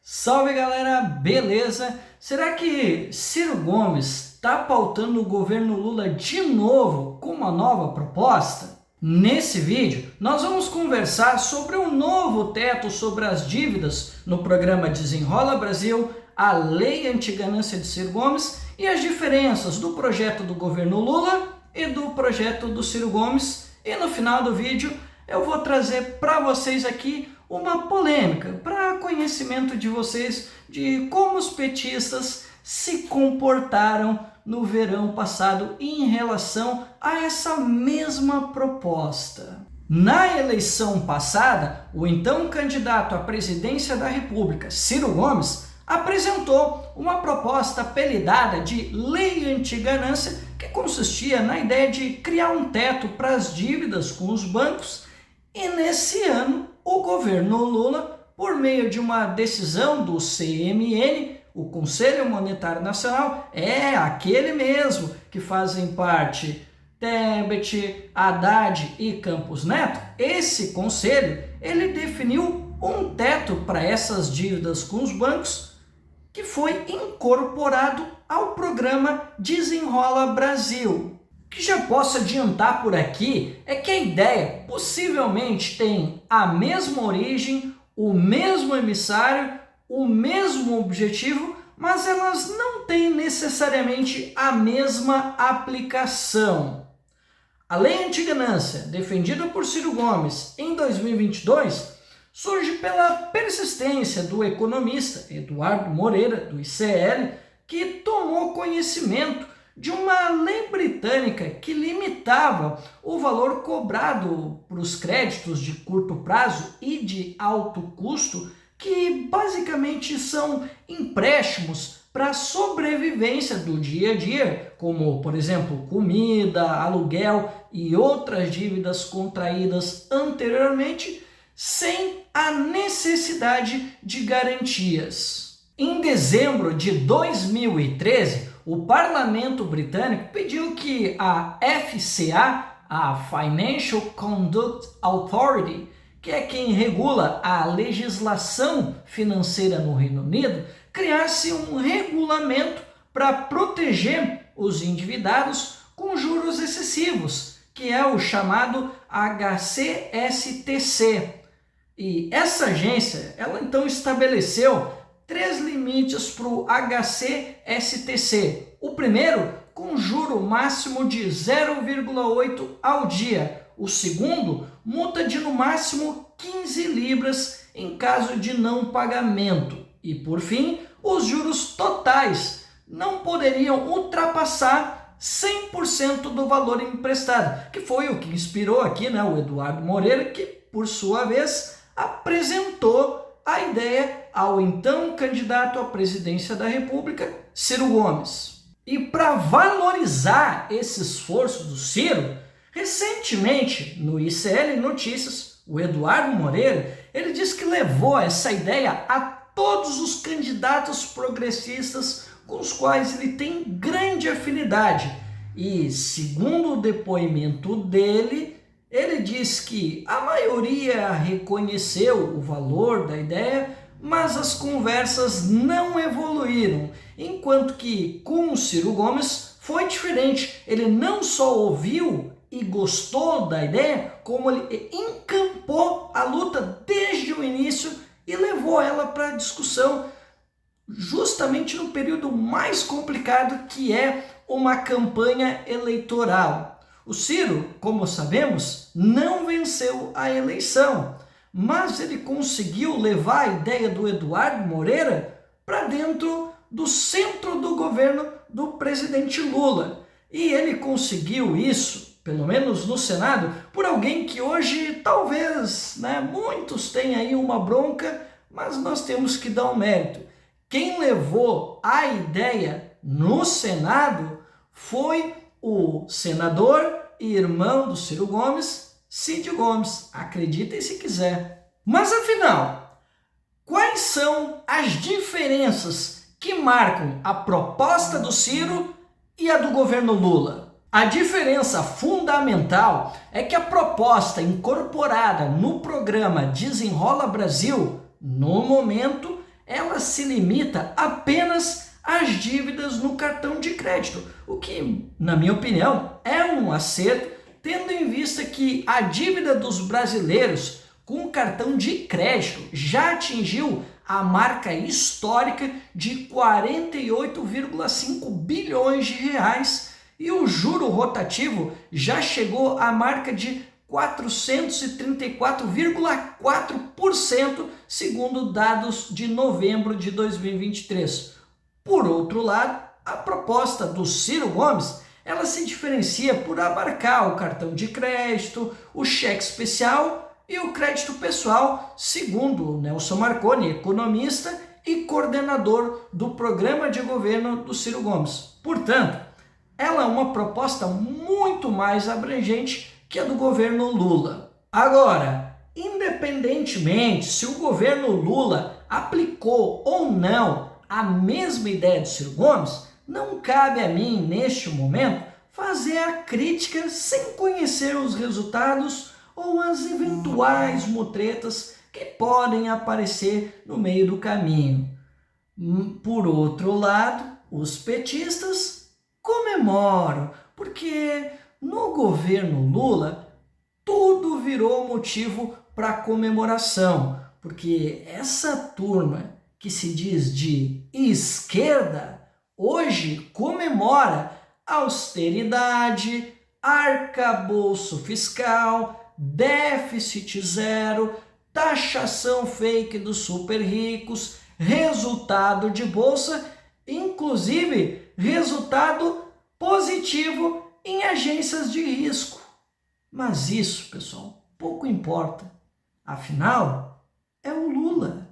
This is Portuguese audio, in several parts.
Salve galera, beleza? Será que Ciro Gomes está pautando o governo Lula de novo com uma nova proposta? Nesse vídeo nós vamos conversar sobre o novo teto sobre as dívidas no programa Desenrola Brasil, a lei anti-ganância de Ciro Gomes e as diferenças do projeto do governo Lula e do projeto do Ciro Gomes. E no final do vídeo eu vou trazer para vocês aqui uma polêmica, para conhecimento de vocês de como os petistas se comportaram no verão passado em relação a essa mesma proposta. Na eleição passada, o então candidato à presidência da República, Ciro Gomes, apresentou uma proposta apelidada de Lei Anti-Ganância, que consistia na ideia de criar um teto para as dívidas com os bancos. E nesse ano, o governo Lula, por meio de uma decisão do CMN, o Conselho Monetário Nacional, é aquele mesmo que fazem parte Tebet, Haddad e Campos Neto, esse conselho, ele definiu um teto para essas dívidas com os bancos que foi incorporado ao programa Desenrola Brasil. O que já posso adiantar por aqui é que a ideia possivelmente tem a mesma origem, o mesmo emissário, o mesmo objetivo, mas elas não têm necessariamente a mesma aplicação. A lei anti-ganância, defendida por Ciro Gomes em 2022, surge pela persistência do economista Eduardo Moreira, do ICL, que tomou conhecimento de uma lei britânica que limitava o valor cobrado para os créditos de curto prazo e de alto custo, que basicamente são empréstimos para a sobrevivência do dia a dia, como, por exemplo, comida, aluguel e outras dívidas contraídas anteriormente, sem a necessidade de garantias. Em dezembro de 2013, o parlamento britânico pediu que a FCA, a Financial Conduct Authority, que é quem regula a legislação financeira no Reino Unido, criasse um regulamento para proteger os endividados com juros excessivos, que é o chamado HCSTC. E essa agência, ela então estabeleceu 3 limites para o HCSTC. O primeiro, com juro máximo de 0,8 ao dia. O segundo, multa de no máximo 15 libras em caso de não pagamento. E por fim, os juros totais não poderiam ultrapassar 100% do valor emprestado, que foi o que inspirou aqui, o Eduardo Moreira, que por sua vez apresentou a ideia ao então candidato à presidência da República, Ciro Gomes. E para valorizar esse esforço do Ciro, recentemente no ICL Notícias, o Eduardo Moreira, ele disse que levou essa ideia a todos os candidatos progressistas com os quais ele tem grande afinidade. E segundo o depoimento dele, ele diz que a maioria reconheceu o valor da ideia, mas as conversas não evoluíram, enquanto que com o Ciro Gomes foi diferente. Ele não só ouviu e gostou da ideia, como ele encampou a luta desde o início e levou ela para a discussão justamente no período mais complicado, que é uma campanha eleitoral. O Ciro, como sabemos, não venceu a eleição, mas ele conseguiu levar a ideia do Eduardo Moreira para dentro do centro do governo do presidente Lula. E ele conseguiu isso, pelo menos no Senado, por alguém que hoje talvez, muitos tenham aí uma bronca, mas nós temos que dar um mérito. Quem levou a ideia no Senado foi o senador e irmão do Ciro Gomes, Cid Gomes. Acreditem se quiser. Mas afinal, quais são as diferenças que marcam a proposta do Ciro e a do governo Lula? A diferença fundamental é que a proposta incorporada no programa Desenrola Brasil, no momento, ela se limita apenas às dívidas no cartão de crédito, o que, na minha opinião, é um acerto, tendo em vista que a dívida dos brasileiros com cartão de crédito já atingiu a marca histórica de 48,5 bilhões de reais e o juro rotativo já chegou à marca de 434,4%, segundo dados de novembro de 2023. Por outro lado, a proposta do Ciro Gomes, ela se diferencia por abarcar o cartão de crédito, o cheque especial e o crédito pessoal, segundo Nelson Marconi, economista e coordenador do programa de governo do Ciro Gomes. Portanto, ela é uma proposta muito mais abrangente que a do governo Lula. Agora, independentemente se o governo Lula aplicou ou não a mesma ideia do Ciro Gomes, não cabe a mim, neste momento, fazer a crítica sem conhecer os resultados ou as eventuais mutretas que podem aparecer no meio do caminho. Por outro lado, os petistas comemoram, porque no governo Lula tudo virou motivo para comemoração, porque essa turma que se diz de esquerda hoje comemora austeridade, arcabouço fiscal, déficit zero, taxação fake dos super ricos, resultado de bolsa, inclusive resultado positivo em agências de risco. Mas isso, pessoal, pouco importa. Afinal, é o Lula.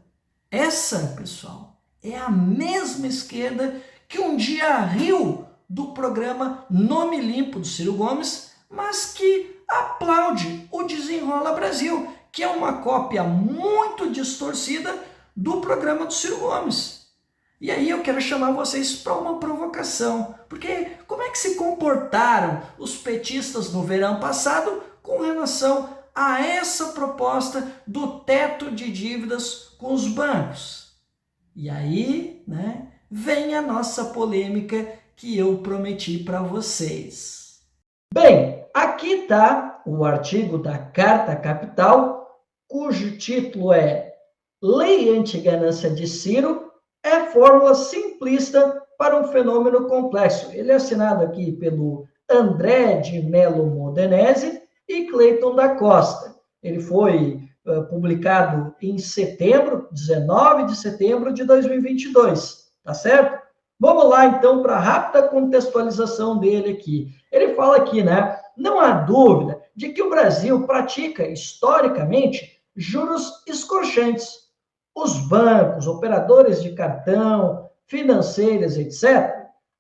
Essa, pessoal, é a mesma esquerda que um dia riu do programa Nome Limpo do Ciro Gomes, mas que aplaude o Desenrola Brasil, que é uma cópia muito distorcida do programa do Ciro Gomes. E aí eu quero chamar vocês para uma provocação, porque como é que se comportaram os petistas no verão passado com relação a essa proposta do teto de dívidas com os bancos? E aí, vem a nossa polêmica que eu prometi para vocês. Bem, aqui está o artigo da Carta Capital, cujo título é Lei Antiganância de Ciro é fórmula simplista para um fenômeno complexo. Ele é assinado aqui pelo André de Mello Modenese e Cleiton da Costa. Ele foi publicado em setembro, 19 de setembro de 2022, tá certo? Vamos lá, então, para a rápida contextualização dele aqui. Ele fala aqui, não há dúvida de que o Brasil pratica, historicamente, juros escorchantes. Os bancos, operadores de cartão, financeiras, etc.,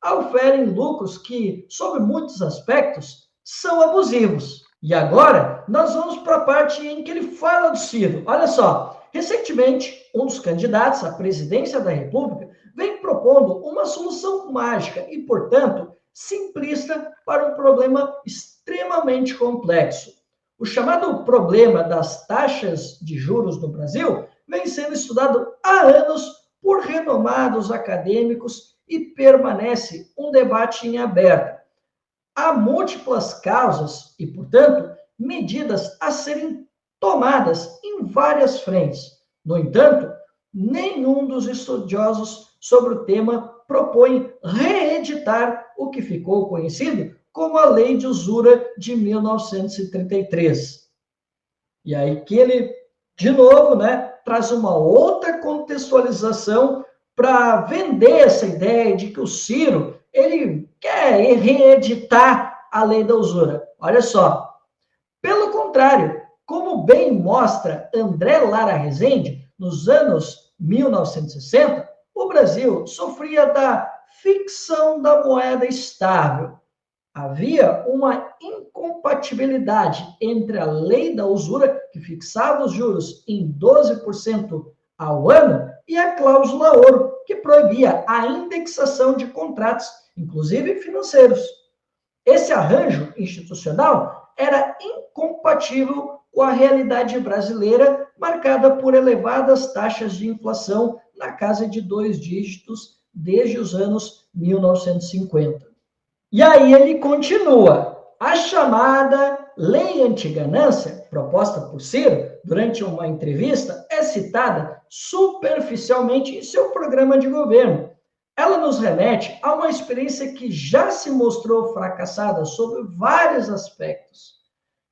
oferem lucros que, sob muitos aspectos, são abusivos. E agora, nós vamos para a parte em que ele fala do Ciro. Olha só, recentemente, um dos candidatos à presidência da República vem propondo uma solução mágica e, portanto, simplista para um problema extremamente complexo. O chamado problema das taxas de juros no Brasil vem sendo estudado há anos por renomados acadêmicos e permanece um debate em aberto. Há múltiplas causas e, portanto, medidas a serem tomadas em várias frentes. No entanto, nenhum dos estudiosos sobre o tema propõe reeditar o que ficou conhecido como a Lei de Usura de 1933. E aí que ele, de novo, traz uma outra contextualização para vender essa ideia de que o Ciro ele quer reeditar a Lei da Usura. Olha só, pelo contrário, como bem mostra André Lara Rezende, nos anos 1960, o Brasil sofria da ficção da moeda estável. Havia uma incompatibilidade entre a lei da usura, que fixava os juros em 12% ao ano, e a cláusula ouro, que proibia a indexação de contratos, inclusive financeiros. Esse arranjo institucional era incompatível com a realidade brasileira, marcada por elevadas taxas de inflação na casa de 2 dígitos desde os anos 1950. E aí ele continua. A chamada lei antiganância, proposta por Ciro durante uma entrevista, é citada superficialmente em seu programa de governo. Ela nos remete a uma experiência que já se mostrou fracassada sob vários aspectos.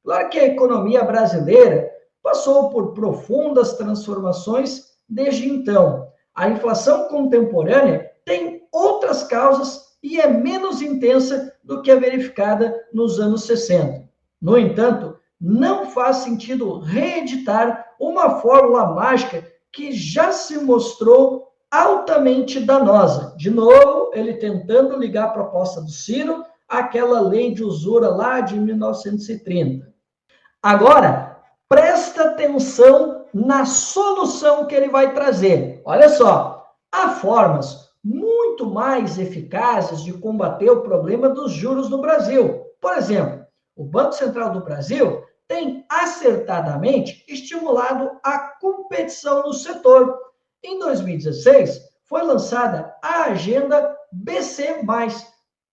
Claro que a economia brasileira passou por profundas transformações desde então. A inflação contemporânea tem outras causas e é menos intensa do que a verificada nos anos 60. No entanto, não faz sentido reeditar uma fórmula mágica que já se mostrou altamente danosa. De novo, ele tentando ligar a proposta do Ciro àquela lei de usura lá de 1930. Agora, presta atenção na solução que ele vai trazer. Olha só, há formas muito mais eficazes de combater o problema dos juros no Brasil. Por exemplo, o Banco Central do Brasil tem acertadamente estimulado a competição no setor. Em 2016, foi lançada a Agenda BC+,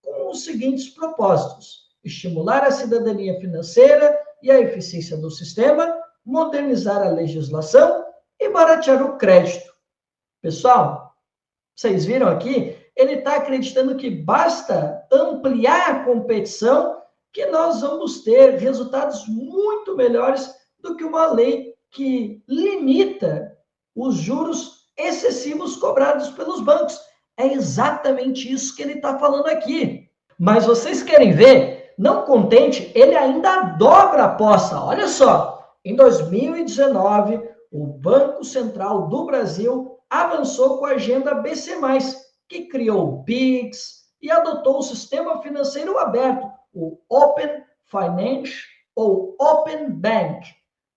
com os seguintes propósitos: estimular a cidadania financeira e a eficiência do sistema, modernizar a legislação e baratear o crédito. Pessoal, vocês viram aqui? Ele está acreditando que basta ampliar a competição que nós vamos ter resultados muito melhores do que uma lei que limita os juros excessivos cobrados pelos bancos. É exatamente isso que ele está falando aqui. Mas vocês querem ver? Não contente, ele ainda dobra a aposta. Olha só, em 2019, o Banco Central do Brasil avançou com a agenda BC+, que criou o PIX e adotou o sistema financeiro aberto, o Open Finance ou Open Bank.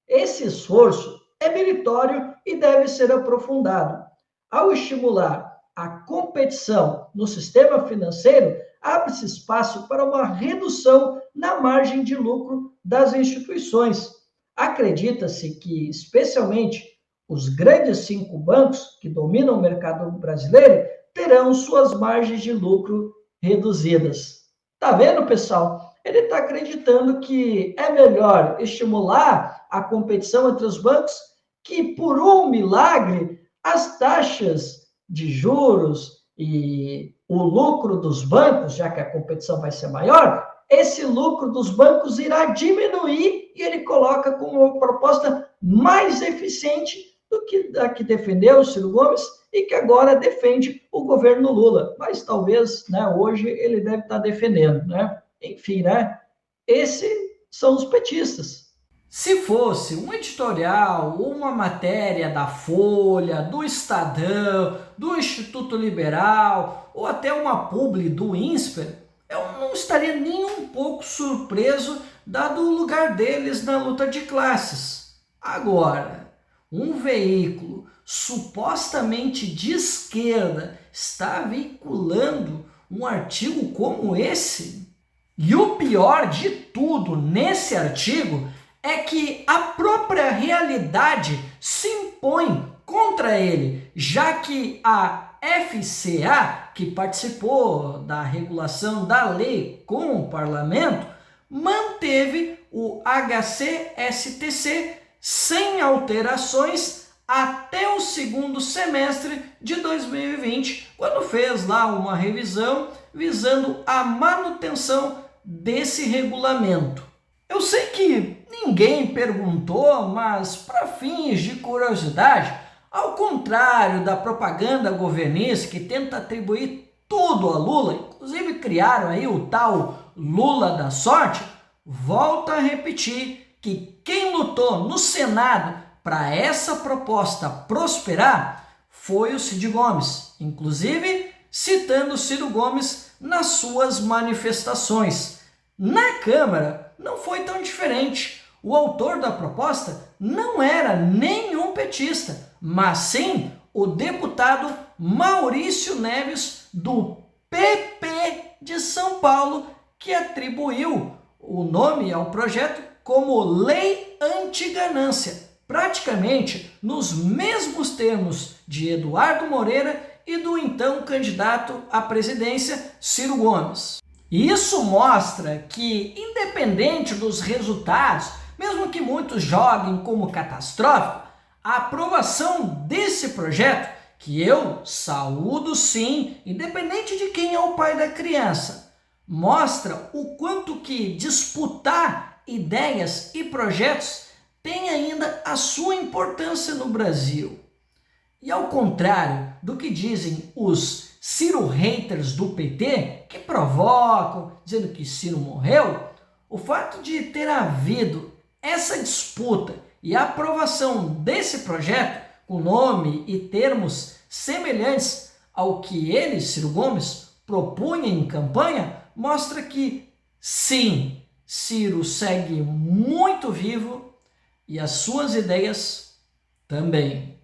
Esse esforço é meritório e deve ser aprofundado. Ao estimular a competição no sistema financeiro, abre-se espaço para uma redução na margem de lucro das instituições. Acredita-se que, especialmente, os grandes 5 bancos que dominam o mercado brasileiro terão suas margens de lucro reduzidas. Tá vendo, pessoal? Ele está acreditando que é melhor estimular a competição entre os bancos que, por um milagre, as taxas de juros e o lucro dos bancos, já que a competição vai ser maior, esse lucro dos bancos irá diminuir e ele coloca como uma proposta mais eficiente do que a que defendeu o Ciro Gomes e que agora defende o governo Lula. Mas talvez, hoje ele deve estar defendendo, Enfim, esses são os petistas. Se fosse um editorial ou uma matéria da Folha, do Estadão, do Instituto Liberal ou até uma publi do INSPER, eu não estaria nem um pouco surpreso dado o lugar deles na luta de classes. Agora, um veículo supostamente de esquerda está veiculando um artigo como esse? E o pior de tudo nesse artigo é que a própria realidade se impõe contra ele, já que a FCA, que participou da regulação da lei com o parlamento, manteve o HCSTC sem alterações até o segundo semestre de 2020, quando fez lá uma revisão visando a manutenção desse regulamento. Eu sei que ninguém perguntou, mas para fins de curiosidade, ao contrário da propaganda governista que tenta atribuir tudo a Lula, inclusive criaram aí o tal Lula da sorte, volto a repetir que quem lutou no Senado para essa proposta prosperar foi o Cid Gomes, inclusive citando Ciro Gomes nas suas manifestações. Na Câmara não foi tão diferente. O autor da proposta não era nenhum petista, mas sim o deputado Maurício Neves, do PP de São Paulo, que atribuiu o nome ao projeto como Lei Antiganância, praticamente nos mesmos termos de Eduardo Moreira e do então candidato à presidência Ciro Gomes. E isso mostra que, independente dos resultados, mesmo que muitos joguem como catastrófico, a aprovação desse projeto, que eu saúdo sim, independente de quem é o pai da criança, mostra o quanto que disputar ideias e projetos tem ainda a sua importância no Brasil. E ao contrário do que dizem os Ciro haters do PT, que provocam, dizendo que Ciro morreu, o fato de ter havido essa disputa e a aprovação desse projeto, com nome e termos semelhantes ao que ele, Ciro Gomes, propunha em campanha, mostra que, sim, Ciro segue muito vivo e as suas ideias também.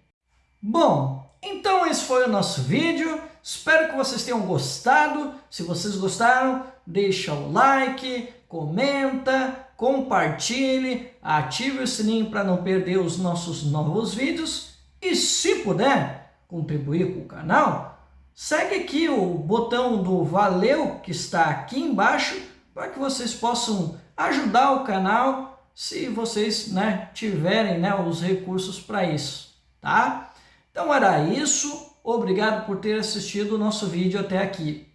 Bom, então esse foi o nosso vídeo. Espero que vocês tenham gostado. Se vocês gostaram, deixa o like, comenta, compartilhe, ative o sininho para não perder os nossos novos vídeos e, se puder contribuir com o canal, segue aqui o botão do valeu que está aqui embaixo para que vocês possam ajudar o canal se vocês tiverem os recursos para isso, tá? Então era isso. Obrigado por ter assistido o nosso vídeo até aqui.